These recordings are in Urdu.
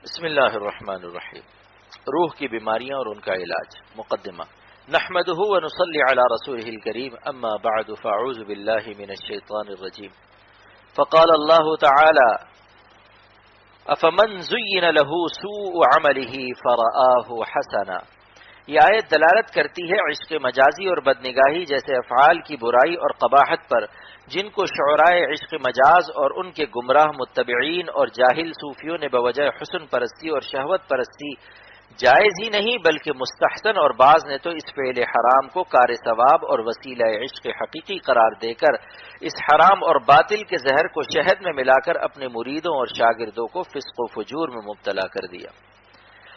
بسم اللہ الرحمن الرحیم۔ روح کی بیماریاں اور ان کا علاج۔ مقدمہ۔ نحمده ونصلي على رسوله الكريم اما بعد فاعوذ بالله من الشیطان الرجیم۔ فقال الله تعالى افمن زين له سوء عمله فرآه حسنا۔ یہ آیت دلالت کرتی ہے عشق مجازی اور بدنگاہی جیسے افعال کی برائی اور قباحت پر، جن کو شعرائے عشق مجاز اور ان کے گمراہ متبعین اور جاہل صوفیوں نے بوجہ حسن پرستی اور شہوت پرستی جائز ہی نہیں بلکہ مستحسن، اور بعض نے تو اس فعل حرام کو کار ثواب اور وسیلہ عشق حقیقی قرار دے کر اس حرام اور باطل کے زہر کو شہد میں ملا کر اپنے مریدوں اور شاگردوں کو فسق و فجور میں مبتلا کر دیا۔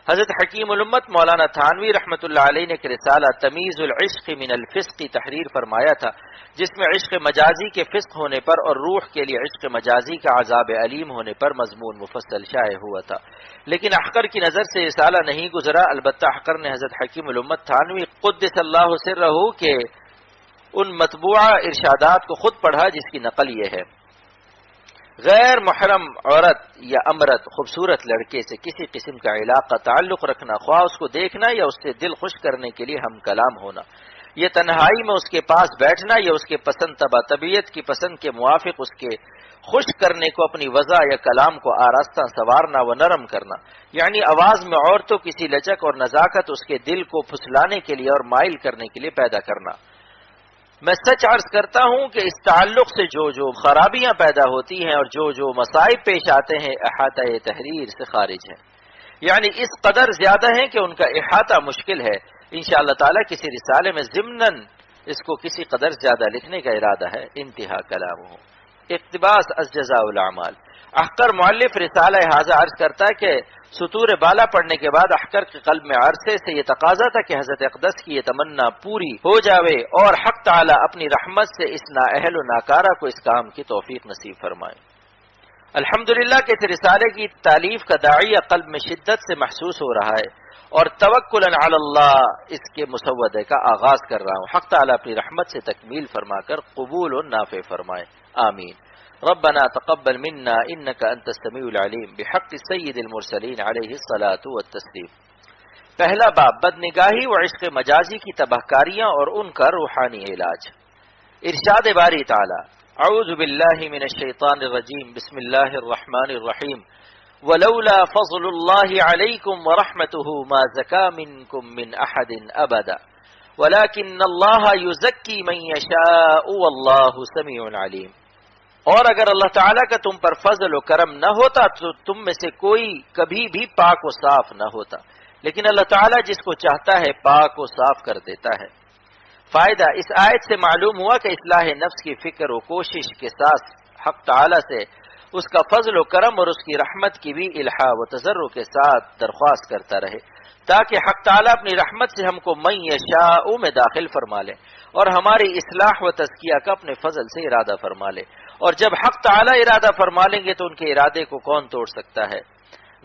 حضرت حکیم الامت مولانا تھانوی رحمۃ اللہ علیہ نے ایک رسالہ تمیز العشق من الفسق کی تحریر فرمایا تھا، جس میں عشق مجازی کے فسق ہونے پر اور روح کے لیے عشق مجازی کا عذاب علیم ہونے پر مضمون مفصل شائع ہوا تھا، لیکن احقر کی نظر سے رسالہ نہیں گزرا۔ البتہ احقر نے حضرت حکیم الامت تھانوی قدس اللہ سرہ کے ان مطبوعہ ارشادات کو خود پڑھا جس کی نقل یہ ہے: غیر محرم عورت یا امرت خوبصورت لڑکے سے کسی قسم کا علاقہ تعلق رکھنا، خواہ اس کو دیکھنا یا اس سے دل خوش کرنے کے لیے ہم کلام ہونا، یہ تنہائی میں اس کے پاس بیٹھنا یا اس کے پسند طبع طبیعت کی پسند کے موافق اس کے خوش کرنے کو اپنی وضع یا کلام کو آراستہ سنوارنا و نرم کرنا، یعنی آواز میں اور تو کسی لچک اور نزاکت اس کے دل کو پھسلانے کے لیے اور مائل کرنے کے لیے پیدا کرنا۔ میں سچ عرض کرتا ہوں کہ اس تعلق سے جو خرابیاں پیدا ہوتی ہیں اور جو مصائب پیش آتے ہیں احاطہ تحریر سے خارج ہیں، یعنی اس قدر زیادہ ہیں کہ ان کا احاطہ مشکل ہے۔ انشاءاللہ تعالی کسی رسالے میں ضمناً اس کو کسی قدر زیادہ لکھنے کا ارادہ ہے۔ انتہا کلامہ۔ اقتباس از جزاء الاعمال۔ احقر مؤلف رسالہ حاضر عرض کرتا ہے کہ سطور بالا پڑھنے کے بعد احقر کے قلب میں عرصے سے یہ تقاضا تھا کہ حضرت اقدس کی یہ تمنا پوری ہو جاوے اور حق تعالی اپنی رحمت سے اس نااہل و ناکارہ کو اس کام کی توفیق نصیب فرمائے۔ الحمدللہ کہ اس رسالے کی تالیف کا داعیہ قلب میں شدت سے محسوس ہو رہا ہے اور توکلا علی اللہ اس کے مسودے کا آغاز کر رہا ہوں۔ حق تعالی اپنی رحمت سے تکمیل فرما کر قبول و نافع فرمائے، آمین۔ ربنا تقبل منا انك انت السميع العليم بحق سید المرسلین علیہ الصلاۃ والتسلیم۔ پہلا باب بدنگاہی و عشق مجازی کی تباہکاریاں اور ان کا روحانی علاج۔ ارشاد باری تعالی: اعوذ باللہ من الشیطان الرجیم، بسم اللہ الرحمن الرحیم۔ ولولا فضل اللہ علیکم ورحمتہ ما زکا منکم من احد ابدا ولکن اللہ یزکی من یشاء واللہ سمیع علیم۔ اور اگر اللہ تعالیٰ کا تم پر فضل و کرم نہ ہوتا تو تم میں سے کوئی کبھی بھی پاک و صاف نہ ہوتا، لیکن اللہ تعالیٰ جس کو چاہتا ہے پاک و صاف کر دیتا ہے۔ فائدہ: اس آیت سے معلوم ہوا کہ اصلاح نفس کی فکر و کوشش کے ساتھ حق تعالیٰ سے اس کا فضل و کرم اور اس کی رحمت کی بھی الحاح و تضرع کے ساتھ درخواست کرتا رہے، تاکہ حق تعالیٰ اپنی رحمت سے ہم کو من یشاء میں داخل فرما لے اور ہماری اصلاح و تزکیہ کا اپنے فضل سے ارادہ فرما لے۔ اور جب حق تعالی ارادہ فرما لیں گے تو ان کے ارادے کو کون توڑ سکتا ہے؟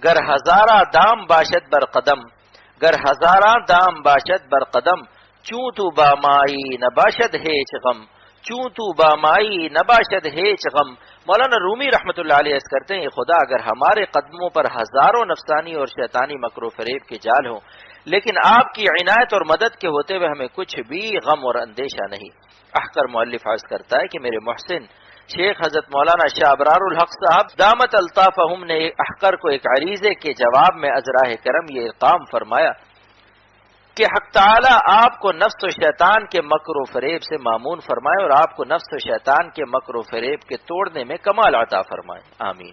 گر ہزارہ دام باشد بر قدم، گر ہزارہ دام باشد بر قدم، چوں تو بامائی نباشد ہیچ غم، چوں تو بامائی نباشد ہیچ غم۔ مولانا رومی رحمۃ اللہ علیہ عرض کرتے ہیں خدا اگر ہمارے قدموں پر ہزاروں نفسانی اور شیطانی مکر و فریب کے جال ہوں، لیکن آپ کی عنایت اور مدد کے ہوتے ہوئے ہمیں کچھ بھی غم اور اندیشہ نہیں۔ احقر مؤلف عرض کرتا ہے کہ میرے محسن شیخ حضرت مولانا شاہ ابرار الحق صاحب دامت الطافہم نے احقر کو ایک عریضے کے جواب میں ازراہ کرم یہ ارقام فرمایا کہ حق تعالی آپ کو نفس و شیطان کے مکر و فریب سے مامون فرمائے اور آپ کو نفس و شیطان کے مکر و فریب کے توڑنے میں کمال عطا فرمائے، آمین۔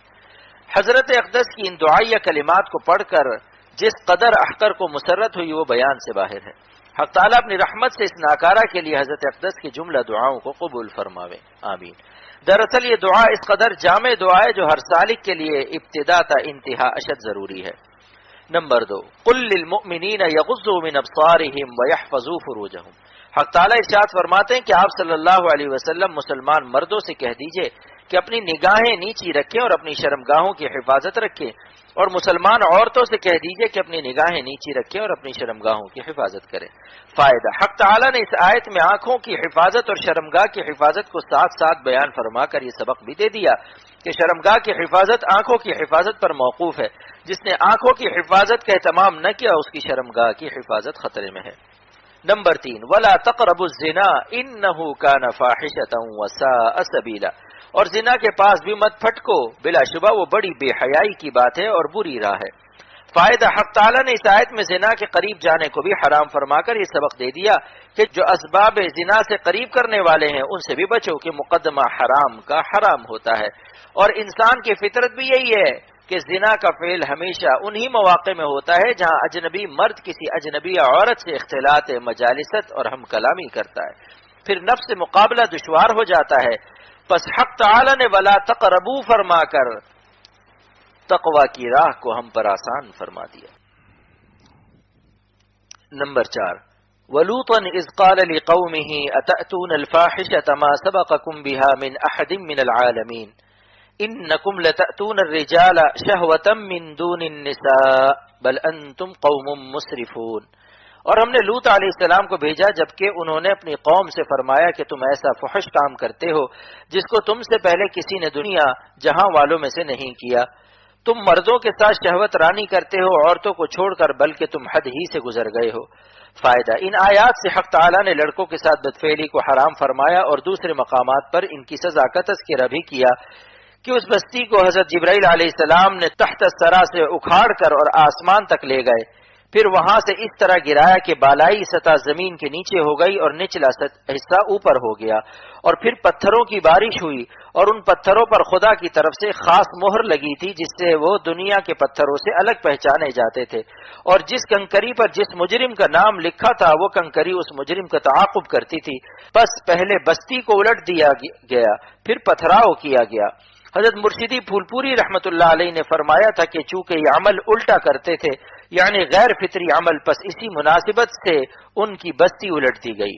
حضرت اقدس کی ان دعائیہ کلمات کو پڑھ کر جس قدر احقر کو مسرت ہوئی وہ بیان سے باہر ہے۔ حق تعالی اپنی رحمت سے اس ناکارہ کے لیے حضرت اقدس کی جملہ دعاؤں کو قبول فرماوے، آمین۔ دراصل یہ دعا اس قدر جامع دعا ہے جو ہر سالک کے لیے ابتدا تا انتہا اشد ضروری ہے۔ نمبر 2، قل للمؤمنین یغضوا من ابصارهم ویحفظوا فروجهم۔ حق تعالی ارشاد فرماتے ہیں کہ آپ صلی اللہ علیہ وسلم مسلمان مردوں سے کہہ دیجئے کہ اپنی نگاہیں نیچی رکھیں اور اپنی شرمگاہوں کی حفاظت رکھیں اور مسلمان عورتوں سے کہہ دیجئے کہ اپنی نگاہیں نیچی رکھیں اور اپنی شرمگاہوں کی حفاظت کریں۔ فائدہ، حق تعالیٰ نے اس آیت میں آنکھوں کی حفاظت اور شرمگاہ کی حفاظت کو ساتھ ساتھ بیان فرما کر یہ سبق بھی دے دیا کہ شرمگاہ کی حفاظت آنکھوں کی حفاظت پر موقوف ہے۔ جس نے آنکھوں کی حفاظت کا اہتمام نہ کیا اس کی شرمگاہ کی حفاظت خطرے میں ہے۔ نمبر 3، وَلَا تَقْرَبُوا الزِّنَا إِنَّهُ كَانَ فَاحِشَةً وَسَاءَ سَبِيلًا، اور زنا کے پاس بھی مت پھٹکو، بلا شبہ وہ بڑی بے حیائی کی بات ہے اور بری راہ ہے۔ فائدہ، حق تعالیٰ نے اس آیت میں زنا کے قریب جانے کو بھی حرام فرما کر یہ سبق دے دیا کہ جو اسباب زنا سے قریب کرنے والے ہیں ان سے بھی بچو کہ مقدمہ حرام کا حرام ہوتا ہے۔ اور انسان کی فطرت بھی یہی ہے کہ زنا کا فعل ہمیشہ انہی مواقع میں ہوتا ہے جہاں اجنبی مرد کسی اجنبی عورت سے اختلاط مجالست اور ہم کلامی کرتا ہے، پھر نفس سے مقابلہ دشوار ہو جاتا ہے۔ پس حق تعالی نے ولا تقربوا فرما کر تقوی کی راہ کو ہم پر آسان فرما دیا۔ نمبر 4، وَلُوطًا إِذْ قَالَ لِقَوْمِهِ أَتَأْتُونَ الْفَاحِشَةَ مَا سَبَقَكُمْ بِهَا مِنْ أَحَدٍ مِنَ الْعَالَمِينَ إِنَّكُمْ لَتَأْتُونَ الرِّجَالَ شَهْوَةً مِنْ دُونِ النِّسَاءِ بَلْ أَنْتُمْ قَوْمٌ مُسْرِفُونَ۔ اور ہم نے لوط علیہ السلام کو بھیجا جبکہ انہوں نے اپنی قوم سے فرمایا کہ تم ایسا فحش کام کرتے ہو جس کو تم سے پہلے کسی نے دنیا جہاں والوں میں سے نہیں کیا۔ تم مردوں کے ساتھ شہوت رانی کرتے ہو عورتوں کو چھوڑ کر، بلکہ تم حد ہی سے گزر گئے ہو۔ فائدہ، ان آیات سے حق تعالیٰ نے لڑکوں کے ساتھ بدفعلی کو حرام فرمایا اور دوسرے مقامات پر ان کی سزا کا تذکرہ بھی کیا کہ اس بستی کو حضرت جبرائیل علیہ السلام نے تحت الثری سے اکھاڑ کر اور آسمان تک لے گئے، پھر وہاں سے اس طرح گرایا کہ بالائی سطح زمین کے نیچے ہو گئی اور نچلا حصہ اوپر ہو گیا، اور پھر پتھروں کی بارش ہوئی اور ان پتھروں پر خدا کی طرف سے خاص مہر لگی تھی جس سے وہ دنیا کے پتھروں سے الگ پہچانے جاتے تھے، اور جس کنکری پر جس مجرم کا نام لکھا تھا وہ کنکری اس مجرم کا تعاقب کرتی تھی۔ بس پہلے بستی کو الٹ دیا گیا، پھر پتھراؤ کیا گیا۔ حضرت مرشدی پھول پوری رحمت اللہ علیہ نے فرمایا تھا کہ چونکہ یہ عمل الٹا کرتے تھے یعنی غیر فطری عمل، پس اسی مناسبت سے ان کی بستی الٹ دی گئی۔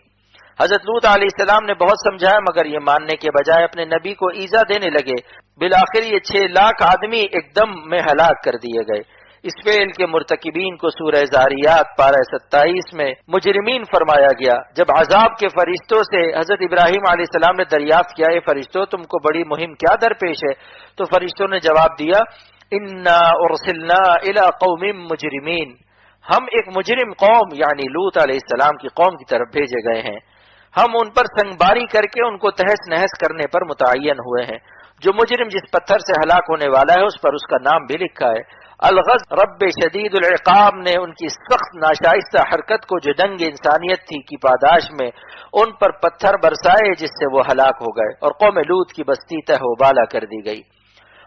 حضرت لوط علیہ السلام نے بہت سمجھایا مگر یہ ماننے کے بجائے اپنے نبی کو ایذا دینے لگے، بالآخر یہ 6 لاکھ آدمی ایک دم میں ہلاک کر دیے گئے۔ اس فعل کے مرتکبین کو سورہ زاریات پارہ 27 میں مجرمین فرمایا گیا۔ جب عذاب کے فرشتوں سے حضرت ابراہیم علیہ السلام نے دریافت کیا، اے فرشتوں تم کو بڑی مہم کیا درپیش ہے؟ تو فرشتوں نے جواب دیا، انا ارسلنا الی قوم مجرمین، ہم ایک مجرم قوم یعنی لوط علیہ السلام کی قوم کی طرف بھیجے گئے ہیں، ہم ان پر سنگباری کر کے ان کو تہس نہس کرنے پر متعین ہوئے ہیں۔ جو مجرم جس پتھر سے ہلاک ہونے والا ہے اس پر اس کا نام بھی لکھا ہے۔ الغز رب شدید العقاب نے ان کی سخت ناشائستہ حرکت کو جو دنگ انسانیت تھی کی پاداش میں ان پر پتھر برسائے جس سے وہ ہلاک ہو گئے، اور قوم لوط کی بستی تہ و بالا کر دی گئی۔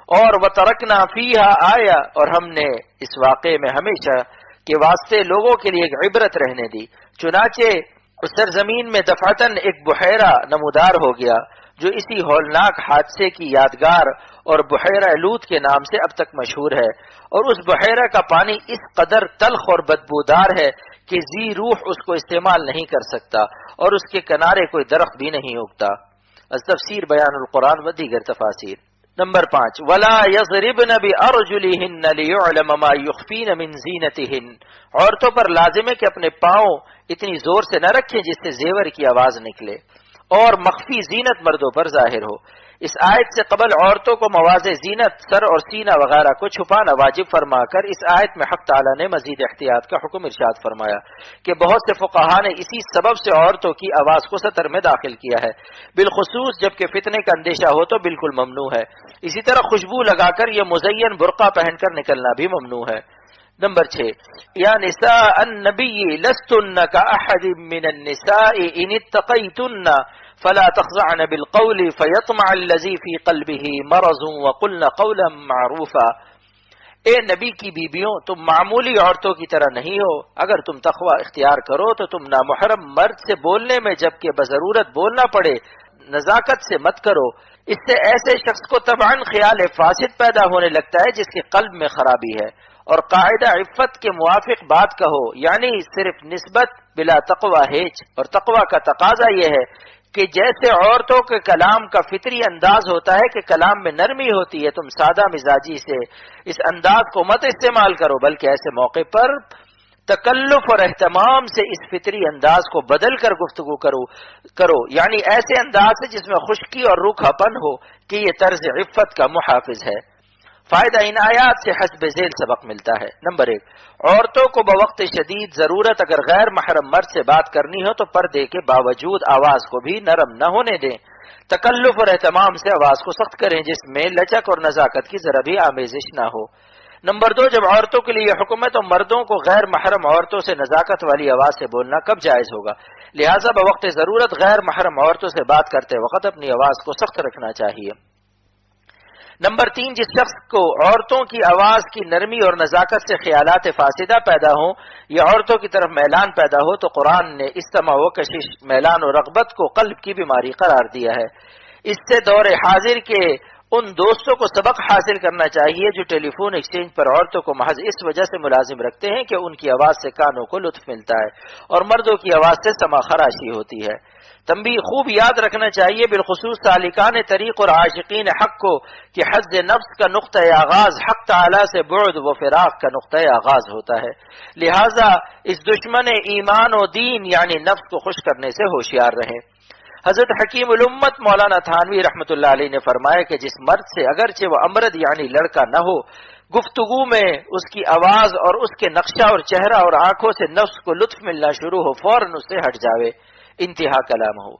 اور وَتَرَكْنَا فِيهَا آیَةً، اور ہم نے اس واقعے میں ہمیشہ کے واسطے لوگوں کے لیے ایک عبرت رہنے دی۔ چنانچہ اس سرزمین میں دفعتاً ایک بحیرہ نمودار ہو گیا جو اسی ہولناک حادثے کی یادگار اور بحیرہ لوط کے نام سے اب تک مشہور ہے، اور اس بحیرہ کا پانی اس قدر تلخ اور بدبودار ہے کہ ذی روح اس کو استعمال نہیں کر سکتا اور اس کے کنارے کوئی درخت بھی نہیں اگتا۔ از تفسیر بیان القرآن و دیگر تفاسیر۔ نمبر 5، وَلَا يَضْرِبْنَ بِأَرْجُلِهِنَّ لِيُعْلَمَ مَا يُخْفِينَ مِنْ زِينَتِهِنَّ، عورتوں پر لازم ہے کہ اپنے پاؤں اتنی زور سے نہ رکھیں جس سے زیور کی آواز نکلے اور مخفی زینت مردوں پر ظاہر ہو۔ اس آیت سے قبل عورتوں کو مواضع زینت سر اور سینہ وغیرہ کو چھپانا واجب فرما کر اس آیت میں حق تعالیٰ نے مزید احتیاط کا حکم ارشاد فرمایا کہ بہت سے فقہا نے اسی سبب سے عورتوں کی آواز کو سطر میں داخل کیا ہے، بالخصوص جبکہ فتنے کا اندیشہ ہو تو بالکل ممنوع ہے۔ اسی طرح خوشبو لگا کر یہ مزین برقع پہن کر نکلنا بھی ممنوع ہے۔ نمبر 6، یا نساء النبی لستن کاحد من النساء ان اتقیتن فلا تخضعن بالقول فیطمع الذی فی قلبه مرض وقلن قولا معروفا۔ اے نبی کی بیویوں تم معمولی عورتوں کی طرح نہیں ہو، اگر تم تقوی اختیار کرو تو تم نامحرم مرد سے بولنے میں جبکہ بضرورت بولنا پڑے نزاکت سے مت کرو، اس سے ایسے شخص کو طبعاً خیال فاسد پیدا ہونے لگتا ہے جس کے قلب میں خرابی ہے، اور قاعدہ عفت کے موافق بات کہو، یعنی صرف نسبت بلا تقوی ہیچ، اور تقوی کا تقاضا یہ ہے کہ جیسے عورتوں کے کلام کا فطری انداز ہوتا ہے کہ کلام میں نرمی ہوتی ہے، تم سادہ مزاجی سے اس انداز کو مت استعمال کرو، بلکہ ایسے موقع پر تکلف اور اہتمام سے اس فطری انداز کو بدل کر گفتگو کرو، یعنی ایسے انداز سے جس میں خشکی اور روکھا پن ہو کہ یہ طرز عفت کا محافظ ہے۔ فائدہ ان آیات سے حسب ذیل سبق ملتا ہے۔ نمبر 1، عورتوں کو بوقت شدید ضرورت اگر غیر محرم مرد سے بات کرنی ہو تو پردے کے باوجود آواز کو بھی نرم نہ ہونے دیں، تکلف اور اہتمام سے آواز کو سخت کریں جس میں لچک اور نزاکت کی ذرا بھی آمیزش نہ ہو۔ نمبر 2، جب عورتوں کے لیے حکم ہے تو مردوں کو غیر محرم عورتوں سے نزاکت والی آواز سے بولنا کب جائز ہوگا؟ لہٰذا بوقت ضرورت غیر محرم عورتوں سے بات کرتے وقت اپنی آواز کو سخت رکھنا چاہیے۔ نمبر 3، جس شخص کو عورتوں کی آواز کی نرمی اور نزاکت سے خیالات فاسدہ پیدا ہوں یا عورتوں کی طرف میلان پیدا ہو تو قرآن نے استماع و کشش، میلان و رغبت کو قلب کی بیماری قرار دیا ہے۔ اس سے دور حاضر کے ان دوستوں کو سبق حاصل کرنا چاہیے جو ٹیلی فون ایکسچینج پر عورتوں کو محض اس وجہ سے ملازم رکھتے ہیں کہ ان کی آواز سے کانوں کو لطف ملتا ہے اور مردوں کی آواز سے سما خراشی ہوتی ہے۔ تنبیہ خوب یاد رکھنا چاہیے، بالخصوص سالکان طریق اور عاشقین حق کو، کہ حد نفس کا نقطہ آغاز حق تعالی سے بعد و فراق کا نقطہ آغاز ہوتا ہے، لہذا اس دشمن ایمان و دین یعنی نفس کو خوش کرنے سے ہوشیار رہیں۔ حضرت حکیم الامت مولانا تھانوی رحمۃ اللہ علیہ نے فرمایا کہ جس مرد سے اگرچہ وہ امرد یعنی لڑکا نہ ہو، گفتگو میں اس کی آواز اور اس کے نقشہ اور چہرہ اور آنکھوں سے نفس کو لطف ملنا شروع ہو، فوراً اس سے ہٹ جاوے، انتہا کلام ہو،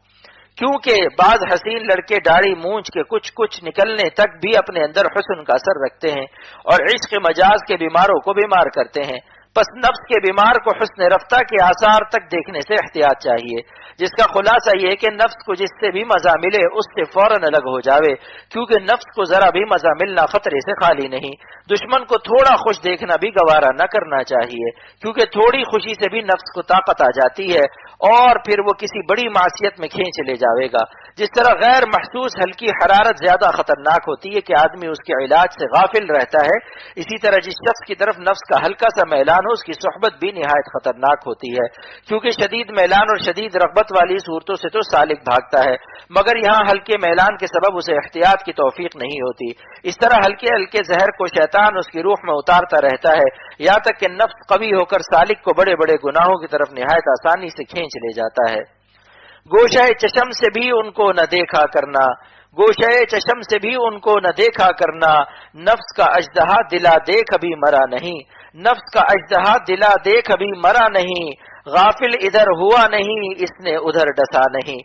کیونکہ بعض حسین لڑکے داڑھی مونچھ کے کچھ نکلنے تک بھی اپنے اندر حسن کا اثر رکھتے ہیں اور عشق مجاز کے بیماروں کو بیمار کرتے ہیں۔ پس نفس کے بیمار کو حسن رفتہ کے آثار تک دیکھنے سے احتیاط چاہیے، جس کا خلاصہ یہ کہ نفس کو جس سے بھی مزہ ملے اس سے فوراً الگ ہو جاوے، کیونکہ نفس کو ذرا بھی مزہ ملنا خطرے سے خالی نہیں۔ دشمن کو تھوڑا خوش دیکھنا بھی گوارا نہ کرنا چاہیے، کیونکہ تھوڑی خوشی سے بھی نفس کو طاقت آ جاتی ہے اور پھر وہ کسی بڑی معصیت میں کھینچ لے جاوے گا۔ جس طرح غیر محسوس ہلکی حرارت زیادہ خطرناک ہوتی ہے کہ آدمی اس کے علاج سے غافل رہتا ہے، اسی طرح جس شخص کی طرف نفس کا ہلکا سا میلان ہو اس کی صحبت بھی نہایت خطرناک ہوتی ہے، کیونکہ شدید میلان اور شدید رغبت والی صورتوں سے تو سالک بھاگتا ہے، مگر یہاں ہلکے میلان کے سبب اسے احتیاط کی توفیق نہیں ہوتی۔ اس طرح ہلکے ہلکے زہر کو شیطان اس کی روح میں اتارتا رہتا ہے، یہاں تک کہ نفس قوی ہو کر سالک کو بڑے بڑے گناہوں کی طرف نہایت آسانی سے کھینچ لے جاتا ہے۔ گوشہ چشم سے بھی ان کو نہ دیکھا کرنا، گوشہ چشم سے بھی ان کو نہ دیکھا کرنا، نفس کا اژدہا دلا دیکھ ابھی مرا نہیں، نفس کا اژدہا دلا دیکھ ابھی مرا نہیں، غافل ادھر ہوا نہیں اس نے ادھر ڈسا نہیں،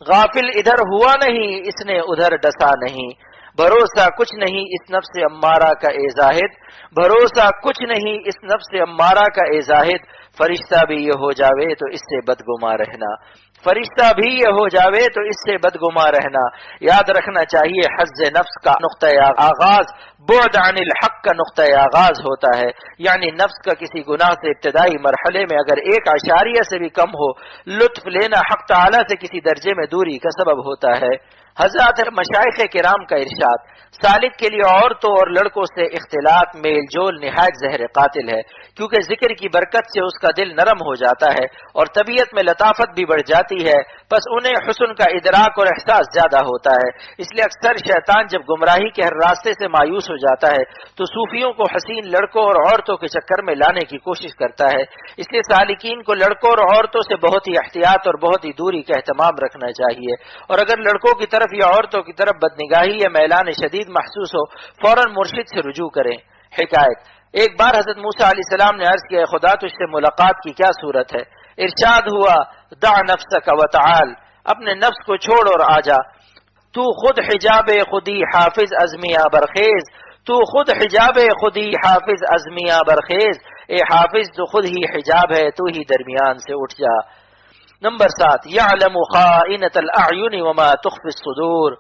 غافل ادھر ہوا نہیں اس نے ادھر ڈسا نہیں، بھروسہ کچھ نہیں اس نفس امارہ کا اے زاہد، بھروسہ کچھ نہیں اس نفس امارہ کا اے زاہد، فرشتہ بھی یہ ہو جاوے تو اس سے بدگما رہنا، فرشتہ بھی یہ ہو جاوے تو اس سے بدگما رہنا۔ یاد رکھنا چاہیے حظ نفس کا نقطہ آغاز بعد عن الحق کا نقطہ آغاز ہوتا ہے، یعنی نفس کا کسی گناہ سے ابتدائی مرحلے میں اگر 1 سے بھی کم ہو، لطف لینا حق تعالی سے کسی درجے میں دوری کا سبب ہوتا ہے۔ حضرات مشائخ کرام کا ارشاد، سالک کے لیے عورتوں اور لڑکوں سے اختلاط میل جول نہایت زہر قاتل ہے، کیونکہ ذکر کی برکت سے اس کا دل نرم ہو جاتا ہے اور طبیعت میں لطافت بھی بڑھ جاتی ہے، پس انہیں حسن کا ادراک اور احساس زیادہ ہوتا ہے۔ اس لیے اکثر شیطان جب گمراہی کے ہر راستے سے مایوس ہو جاتا ہے تو صوفیوں کو حسین لڑکوں اور عورتوں کے چکر میں لانے کی کوشش کرتا ہے۔ اس لیے سالکین کو لڑکوں اور عورتوں سے بہت ہی احتیاط اور بہت ہی دوری کا اہتمام رکھنا چاہیے، اور اگر لڑکوں کی طرف یا عورتوں کی طرف بدنگاہی یا میلان شدید محسوس ہو فوراً مرشد سے رجوع کریں۔ حکایت، ایک بار حضرت موسیٰ علیہ السلام نے عرض کیا، خدا تجھ سے ملاقات کی کیا صورت ہے؟ ارشاد ہوا، دع نفسک وتعال، اپنے نفس کو چھوڑ اور آجا، تو خود حجاب خودی حافظ ازمیہ برخیز، تو خود حجاب خودی حافظ ازمیہ برخیز، اے حافظ تو خود ہی حجاب ہے، تو ہی درمیان سے اٹھ جا۔ نمبر 7، یعلم خائنۃ الاعین وما تخفی الصدور،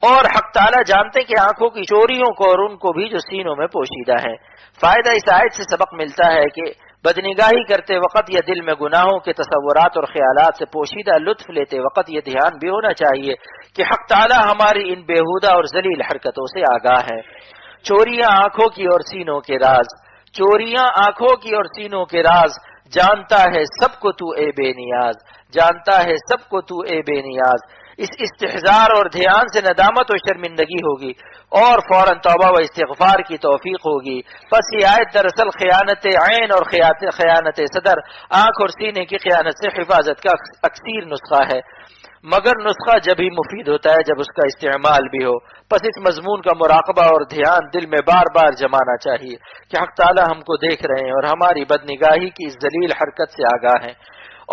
اور حق تعالیٰ جانتے کہ آنکھوں کی چوریوں کو اور ان کو بھی جو سینوں میں پوشیدہ ہے۔ فائدہ اس آیت سے سبق ملتا ہے کہ بدنگاہی کرتے وقت یا دل میں گناہوں کے تصورات اور خیالات سے پوشیدہ لطف لیتے وقت یہ دھیان بھی ہونا چاہیے کہ حق تعالیٰ ہماری ان بےہودہ اور ذلیل حرکتوں سے آگاہ ہے۔ چوریاں آنکھوں کی اور سینوں کے راز، چوریاں آنکھوں کی اور سینوں کے راز، جانتا ہے سب کو تو اے بے نیاز، جانتا ہے سب کو تو اے بے نیاز۔ اس استحضار اور دھیان سے ندامت و شرمندگی ہوگی اور فوراً توبہ و استغفار کی توفیق ہوگی۔ پس یہ آیت دراصل خیانت عین اور خیانت صدر، آنکھ اور سینے کی خیانت سے حفاظت کا اکثیر نسخہ ہے، مگر نسخہ جب ہی مفید ہوتا ہے جب اس کا استعمال بھی ہو۔ پس اس مضمون کا مراقبہ اور دھیان دل میں بار بار جمانا چاہیے کہ حق تعالی ہم کو دیکھ رہے ہیں اور ہماری بدنگاہی کی اس ذلیل حرکت سے آگاہ ہیں،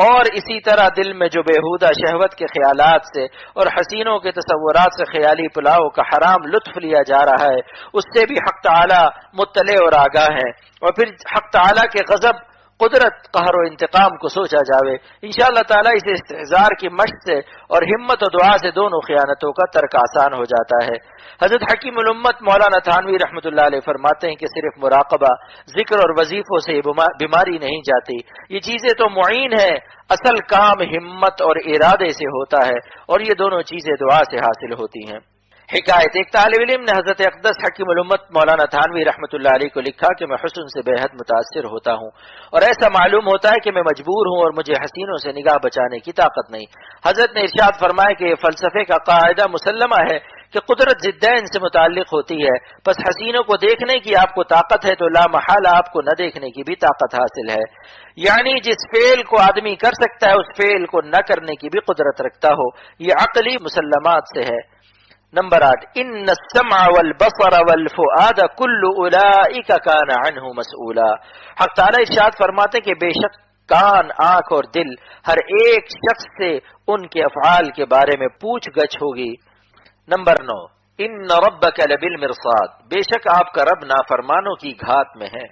اور اسی طرح دل میں جو بےہودہ شہوت کے خیالات سے اور حسینوں کے تصورات سے خیالی پلاؤ کا حرام لطف لیا جا رہا ہے، اس سے بھی حق تعالی مطلع اور آگاہ ہے۔ اور پھر حق تعالی کے غضب، قدرت، قہر و انتقام کو سوچا جاوے۔ انشاءاللہ تعالی اس استحضار کی مشق سے اور ہمت و دعا سے دونوں خیانتوں کا ترک آسان ہو جاتا ہے۔ حضرت حکیم الامت مولانا تھانوی رحمۃ اللہ علیہ فرماتے ہیں کہ صرف مراقبہ، ذکر اور وظیفوں سے بیماری نہیں جاتی، یہ چیزیں تو معین ہیں، اصل کام ہمت اور ارادے سے ہوتا ہے، اور یہ دونوں چیزیں دعا سے حاصل ہوتی ہیں۔ حکایت، ایک طالب علم نے حضرت اقدس حکیم الامت مولانا تھانوی رحمۃ اللہ علیہ کو لکھا کہ میں حسن سے بے حد متاثر ہوتا ہوں اور ایسا معلوم ہوتا ہے کہ میں مجبور ہوں اور مجھے حسینوں سے نگاہ بچانے کی طاقت نہیں۔ حضرت نے ارشاد فرمایا کہ یہ فلسفے کا قاعدہ مسلمہ ہے کہ قدرت ضدین سے متعلق ہوتی ہے، پس حسینوں کو دیکھنے کی آپ کو طاقت ہے تو لا محالہ آپ کو نہ دیکھنے کی بھی طاقت حاصل ہے، یعنی جس فعل کو آدمی کر سکتا ہے اس فعل کو نہ کرنے کی بھی قدرت رکھتا ہو، یہ عقلی مسلمات سے ہے۔ نمبر 8، ان السمع والبصر والفؤاد كل اولئک کان عنہ مسئولا۔ حق تعالی ارشاد فرماتے کہ بے شک کان، آنکھ اور دل ہر ایک شخص سے ان کے افعال کے بارے میں پوچھ گچھ ہوگی۔ نمبر 9، ان ربک لبالمرصاد، بے شک آپ کا رب نافرمانوں کی گھات میں ہے۔